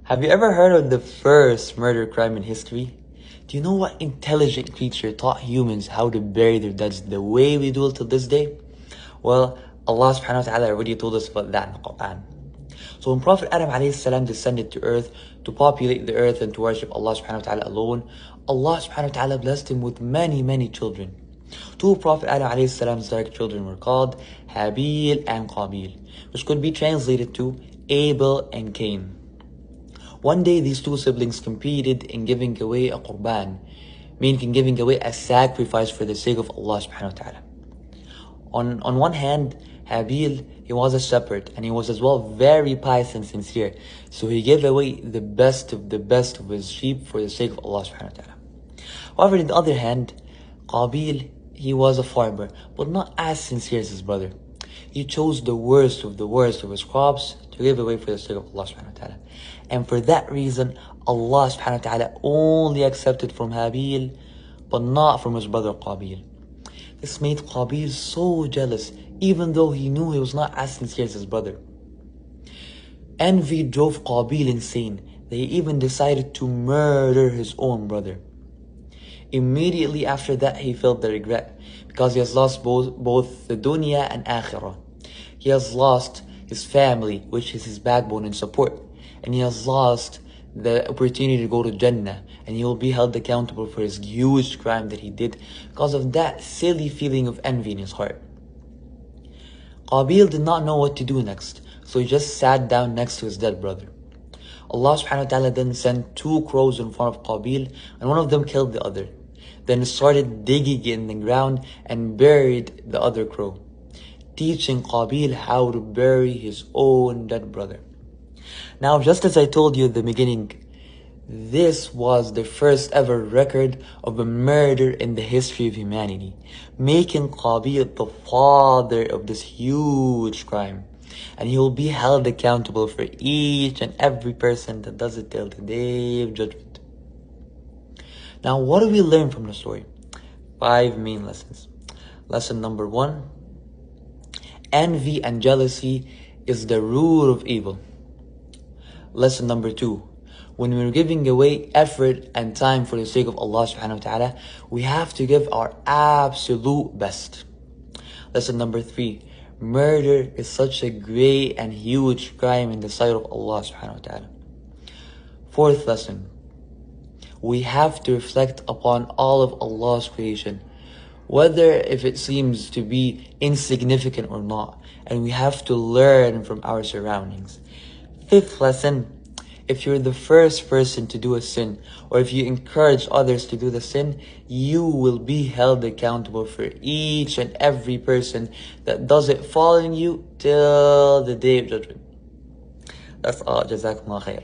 Have you ever heard of the first murder crime in history? Do you know what intelligent creature taught humans how to bury their dead the way we do it to this day? Well, Allah subhanahu wa ta'ala already told us about that in the Quran. So when Prophet Adam alayhi salam descended to earth to populate the earth and to worship Allah subhanahu wa ta'ala alone, Allah subhanahu wa ta'ala blessed him with many children. Two of Prophet Adam alayhi salam's direct children were called Habeel and Qabeel, which could be translated to Abel and Cain. One day these two siblings competed in giving away a qurban, meaning giving away a sacrifice for the sake of Allah subhanahu wa ta'ala. On one hand, Habeel, he was a shepherd and he was as well very pious and sincere. So he gave away the best of his sheep for the sake of Allah subhanahu wa ta'ala. However, on the other hand, Qabeel, he was a farmer, but not as sincere as his brother. He chose the worst of his crops to give away for the sake of Allah subhanahu wa ta'ala. And for that reason, Allah subhanahu wa ta'ala only accepted from Habeel, but not from his brother Qabeel. This made Qabeel so jealous, even though he knew he was not as sincere as his brother. Envy drove Qabeel insane. They even decided to murder his own brother. Immediately after that, he felt the regret, because he has lost both the dunya and akhirah. He has lost his family, which is his backbone and support. And he has lost the opportunity to go to Jannah. And he will be held accountable for his huge crime that he did because of that silly feeling of envy in his heart. Qabeel did not know what to do next, so he just sat down next to his dead brother. Allah subhanahu wa ta'ala then sent two crows in front of Qabeel, and one of them killed the other. Then started digging in the ground and buried the other crow, teaching Qabeel how to bury his own dead brother. Now, just as I told you at the beginning, this was the first ever record of a murder in the history of humanity, making Qabeel the father of this huge crime. And he will be held accountable for each and every person that does it till the day of judgment. Now, what do we learn from the story? 5 main lessons. Lesson number 1, envy and jealousy is the root of evil. Lesson number 2, when we're giving away effort and time for the sake of Allah subhanahu wa ta'ala, we have to give our absolute best. Lesson number 3, murder is such a great and huge crime in the sight of Allah subhanahu wa ta'ala. 4th lesson, we have to reflect upon all of Allah's creation, whether if it seems to be insignificant or not, and we have to learn from our surroundings. 5th lesson, if you're the first person to do a sin, or if you encourage others to do the sin, you will be held accountable for each and every person that does it following you till the day of judgment. That's all. Jazakumallahu khayran.